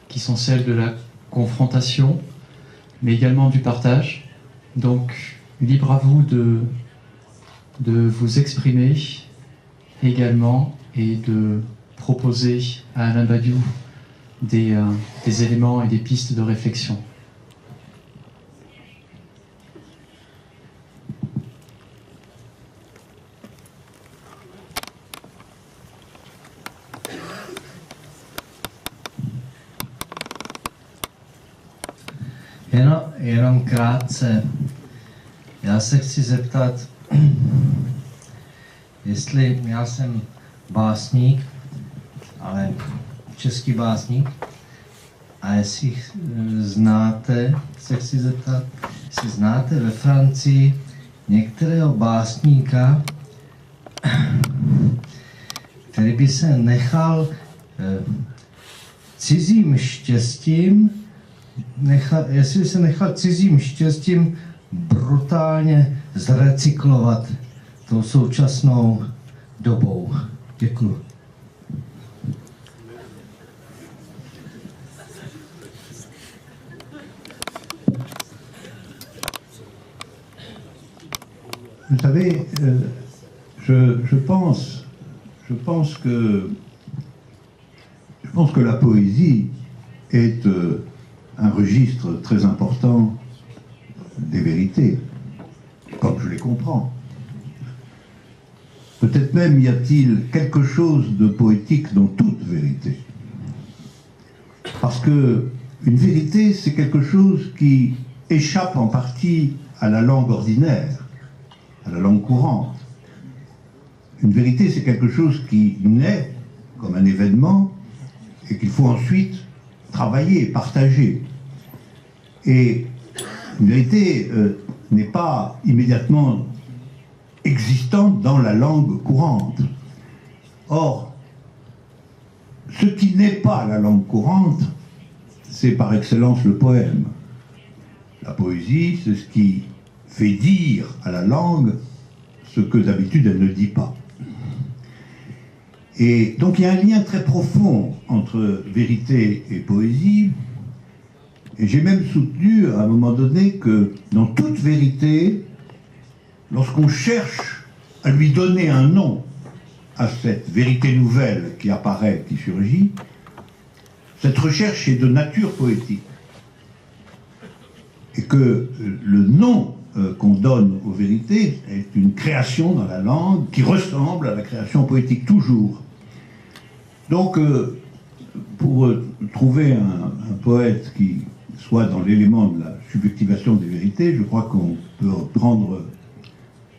qui sont celles de la confrontation, mais également du partage. Donc, libre à vous de vous exprimer également et de proposer à Alain Badiou des éléments et des pistes de réflexion. Jenom krátce. Já se chci zeptat, jestli já jsem básník, ale český básník, a jestli znáte, se chci zeptat, jestli znáte ve Francii některého básníka, který by se nechal cizím štěstím, jestli by se nechal cizím štěstím brutálně zrecyklovat tou současnou dobou. Děkuji. Vous savez, je pense que la poésie est un registre très important des vérités, comme je les comprends. Peut-être même y a-t-il quelque chose de poétique dans toute vérité. Parce que une vérité, c'est quelque chose qui échappe en partie à la langue ordinaire, à la langue courante. Une vérité, c'est quelque chose qui naît comme un événement et qu'il faut ensuite travailler, partager. Et une vérité n'est pas immédiatement existante dans la langue courante. Or, ce qui n'est pas la langue courante, c'est par excellence le poème. La poésie, c'est ce qui fait dire à la langue ce que d'habitude elle ne dit pas. Et donc il y a un lien très profond entre vérité et poésie. Et j'ai même soutenu à un moment donné que dans toute vérité, lorsqu'on cherche à lui donner un nom à cette vérité nouvelle qui apparaît, qui surgit, cette recherche est de nature poétique. Et que le nom qu'on donne aux vérités est une création dans la langue qui ressemble à la création poétique toujours. Donc, pour trouver un poète qui soit dans l'élément de la subjectivation des vérités, je crois qu'on peut prendre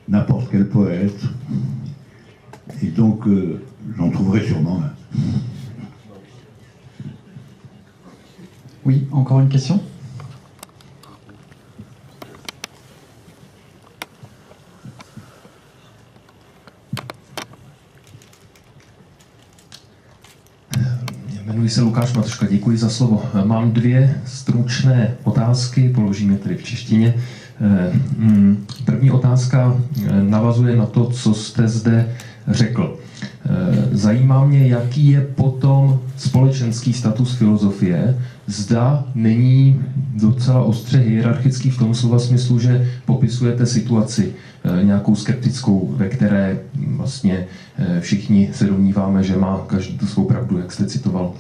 n'importe quel poète, et donc j'en trouverai sûrement un. Oui, encore une question ? Jmenuji se Lukáš Matuška, děkuji za slovo. Mám dvě stručné otázky, položím je tedy v češtině. První otázka navazuje na to, co jste zde řekl. Zajímá mě, jaký je potom společenský status filozofie. Zda není docela ostře hierarchický v tom slova smyslu, že popisujete situaci nějakou skeptickou, ve které vlastně všichni se domníváme, že má každý tu svou pravdu, jak jste citoval.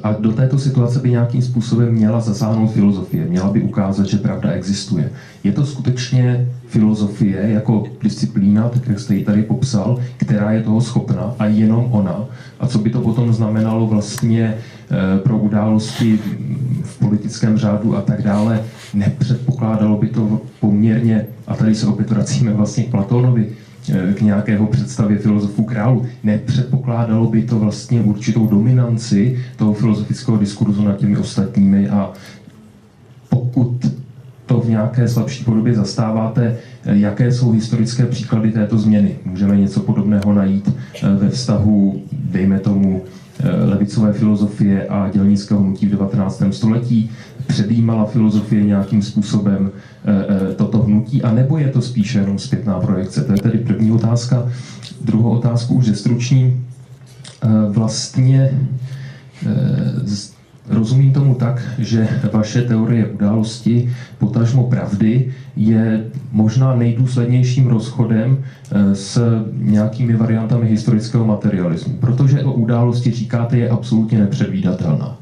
A do této situace by nějakým způsobem měla zasáhnout filozofie, měla by ukázat, že pravda existuje. Je to skutečně filozofie jako disciplína, tak jak jste ji tady popsal, která je toho schopna a jenom ona? A co by to potom znamenalo vlastně pro události v politickém řádu a tak dále? Nepředpokládalo by to poměrně, a tady se opět vracíme vlastně k Platónovi, k nějakého představě filozofů králu, nepředpokládalo by to vlastně určitou dominanci toho filozofického diskurzu nad těmi ostatními, a pokud to v nějaké slabší podobě zastáváte, jaké jsou historické příklady této změny? Můžeme něco podobného najít ve vztahu, dejme tomu, levicové filozofie a dělnického hnutí v 19. století? Předjímala filozofie nějakým způsobem toto hnutí, anebo je to spíše jenom zpětná projekce? To je tedy první otázka. Druhou otázku už zestručním. Vlastně rozumím tomu tak, že vaše teorie události, potažmo pravdy, je možná nejdůslednějším rozchodem s nějakými variantami historického materialismu, protože o události říkáte, je absolutně nepředvídatelná.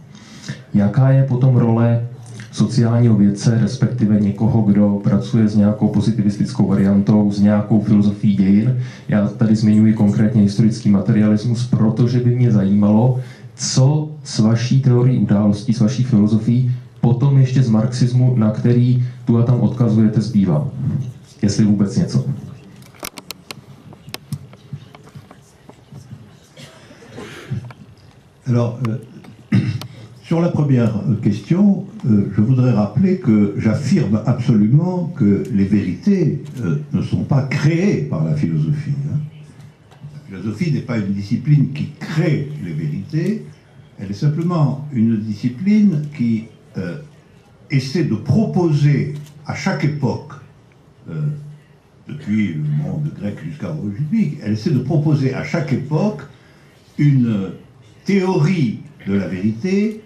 Jaká je potom role sociálního vědce, respektive někoho, kdo pracuje s nějakou pozitivistickou variantou, s nějakou filozofií dějin? Já tady zmiňuji konkrétně historický materialismus, protože by mě zajímalo, co s vaší teorií událostí, s vaší filozofií, potom ještě z marxismu, na který tu a tam odkazujete, zbývá. Jestli vůbec něco. Alors, sur la première question, je voudrais rappeler que j'affirme absolument que les vérités ne sont pas créées par la philosophie. La philosophie n'est pas une discipline qui crée les vérités, elle est simplement une discipline qui essaie de proposer à chaque époque, depuis le monde grec jusqu'à aujourd'hui, elle essaie de proposer à chaque époque une théorie de la vérité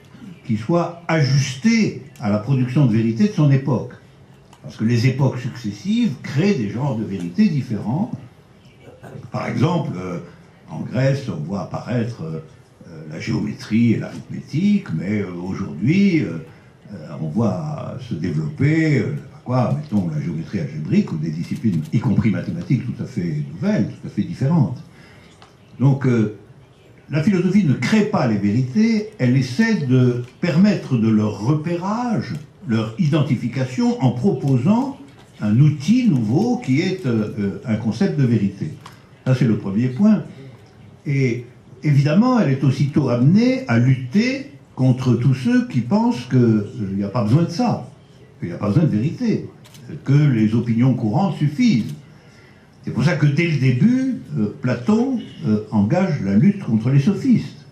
qui soit ajustée à la production de vérité de son époque. Parce que les époques successives créent des genres de vérités différents. Par exemple, en Grèce, on voit apparaître la géométrie et l'arithmétique, mais aujourd'hui, on voit se développer, mettons, la géométrie algébrique ou des disciplines, y compris mathématiques, tout à fait nouvelles, tout à fait différentes. Donc, la philosophie ne crée pas les vérités, elle essaie de permettre de leur repérage, leur identification, en proposant un outil nouveau qui est un concept de vérité. Ça, c'est le premier point. Et évidemment, elle est aussitôt amenée à lutter contre tous ceux qui pensent qu'il n'y a pas besoin de ça, qu'il n'y a pas besoin de vérité, que les opinions courantes suffisent. C'est pour ça que dès le début, Platon engage la lutte contre les sophistes.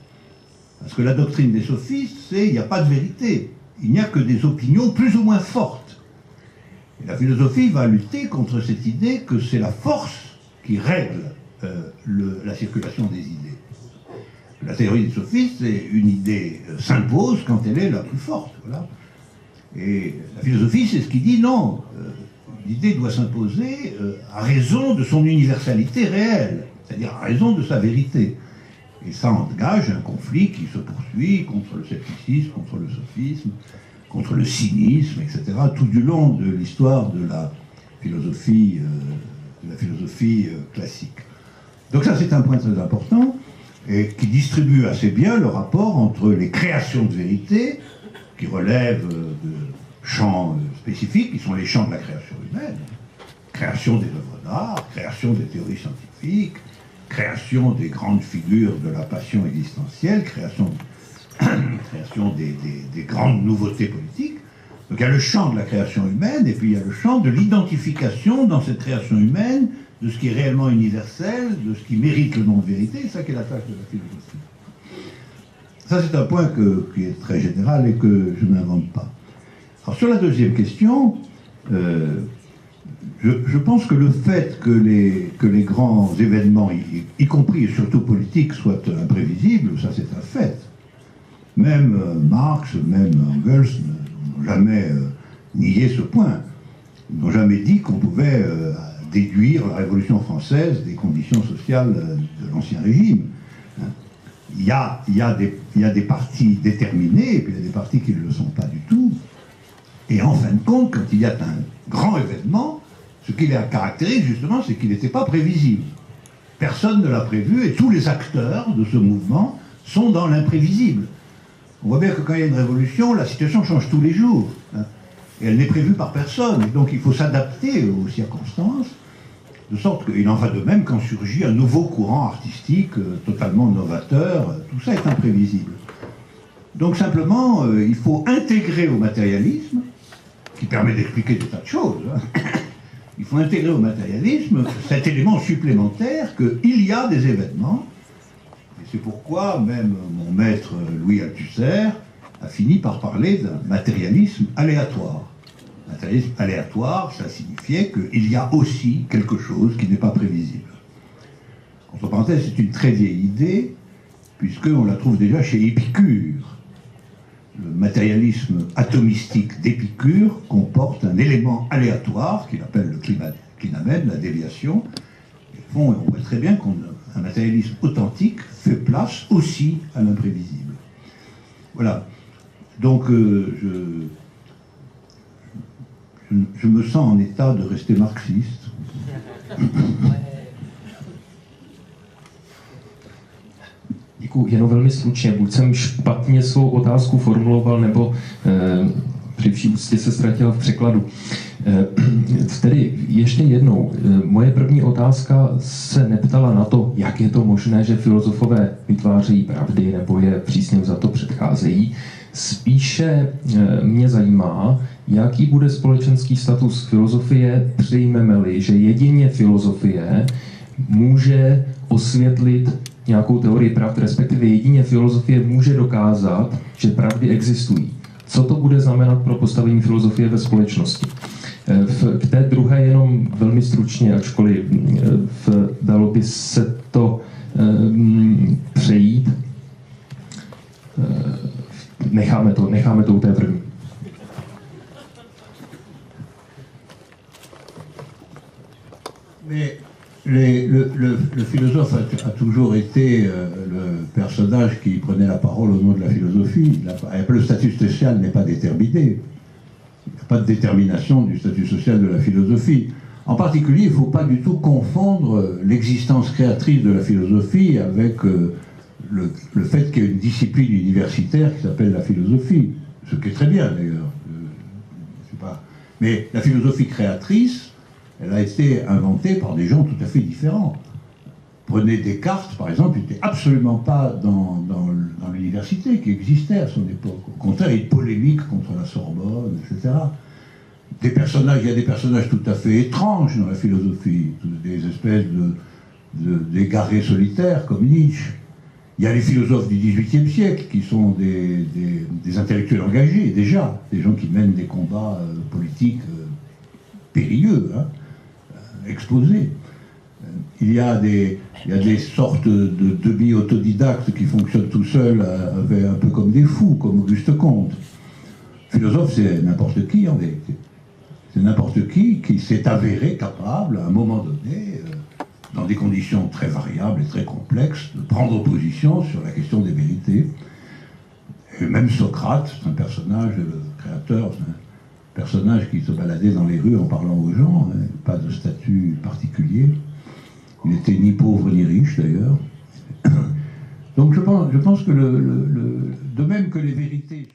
Parce que la doctrine des sophistes, c'est qu'il n'y a pas de vérité. Il n'y a que des opinions plus ou moins fortes. Et la philosophie va lutter contre cette idée que c'est la force qui règle la circulation des idées. La théorie des sophistes, c'est une idée s'impose quand elle est la plus forte. Voilà. Et la philosophie, c'est ce qui dit non. L'idée doit s'imposer à raison de son universalité réelle, c'est-à-dire à raison de sa vérité. Et ça engage un conflit qui se poursuit contre le scepticisme, contre le sophisme, contre le cynisme, etc., tout du long de l'histoire de la philosophie classique. Donc ça, c'est un point très important, et qui distribue assez bien le rapport entre les créations de vérité, qui relèvent de champs spécifiques, qui sont les champs de la création humaine, création des œuvres d'art, création des théories scientifiques, création des grandes figures de la passion existentielle, création des grandes nouveautés politiques. Donc il y a le champ de la création humaine, et puis il y a le champ de l'identification dans cette création humaine de ce qui est réellement universel, de ce qui mérite le nom de vérité, c'est ça qui est la tâche de la philosophie. Ça, c'est un point qui est très général et que je n'invente pas. Alors sur la deuxième question, je pense que le fait que les grands événements, y compris et surtout politiques, soient imprévisibles, ça c'est un fait. Même Marx, même Engels n'ont jamais nié ce point. Ils n'ont jamais dit qu'on pouvait déduire la Révolution française des conditions sociales de l'Ancien Régime. Il y a des partis déterminés, et puis il y a des partis qui ne le sont pas du tout. Et en fin de compte, quand il y a un grand événement, ce qui les caractérise justement, c'est qu'il n'était pas prévisible. Personne ne l'a prévu, et tous les acteurs de ce mouvement sont dans l'imprévisible. On voit bien que quand il y a une révolution, la situation change tous les jours. Et elle n'est prévue par personne. Et donc il faut s'adapter aux circonstances, de sorte qu'il en va de même quand surgit un nouveau courant artistique totalement novateur. Tout ça est imprévisible. Donc simplement, il faut intégrer au matérialisme, qui permet d'expliquer des tas de choses, il faut intégrer au matérialisme cet élément supplémentaire qu'il y a des événements. Et c'est pourquoi même mon maître Louis Althusser a fini par parler d'un matérialisme aléatoire. Matérialisme aléatoire, ça signifiait qu'il y a aussi quelque chose qui n'est pas prévisible. Entre parenthèses, c'est une très vieille idée, puisqu'on la trouve déjà chez Épicure. Le matérialisme atomistique d'Épicure comporte un élément aléatoire qu'il appelle le clinamène, la déviation. Et on voit très bien qu'un matérialisme authentique fait place aussi à l'imprévisible. Voilà. Donc je me sens en état de rester marxiste. Děkuji, jenom velmi stručně. Buď jsem špatně svou otázku formuloval, nebo při vší úctě se ztratil v překladu. Tedy ještě jednou, moje první otázka se neptala na to, jak je to možné, že filozofové vytvářejí pravdy, nebo je přísně za to předcházejí. Spíše mě zajímá, jaký bude společenský status filozofie, přijmeme-li, že jedině filozofie může osvětlit nějakou teorii pravd, respektive jedině filozofie může dokázat, že pravdy existují. Co to bude znamenat pro postavení filozofie ve společnosti? K té druhé jenom velmi stručně, ačkoliv dalo by se to přejít. Necháme to u té první. Le philosophe a toujours été le personnage qui prenait la parole au nom de la philosophie. Le statut social n'est pas déterminé. Il n'y a pas de détermination du statut social de la philosophie. En particulier, il ne faut pas du tout confondre l'existence créatrice de la philosophie avec le fait qu'il y a une discipline universitaire qui s'appelle la philosophie. Ce qui est très bien d'ailleurs. Mais la philosophie créatrice, elle a été inventée par des gens tout à fait différents. Prenez Descartes, par exemple, il n'était absolument pas dans l'université qui existait à son époque. Au contraire, il polémique contre la Sorbonne, etc. Il y a des personnages tout à fait étranges dans la philosophie, des espèces d'égarés solitaires comme Nietzsche. Il y a les philosophes du XVIIIe siècle qui sont des intellectuels engagés, déjà, des gens qui mènent des combats politiques périlleux, exposés. Il y a des sortes de demi-autodidactes qui fonctionnent tout seuls, un peu comme des fous, comme Auguste Comte. Philosophe, c'est n'importe qui en vérité. C'est n'importe qui s'est avéré capable, à un moment donné, dans des conditions très variables et très complexes, de prendre position sur la question des vérités. Et même Socrate, c'est un personnage, le créateur, c'est un personnage qui se baladait dans les rues en parlant aux gens, pas de statut particulier. Il n'était ni pauvre ni riche d'ailleurs. Donc je pense que de même que les vérités...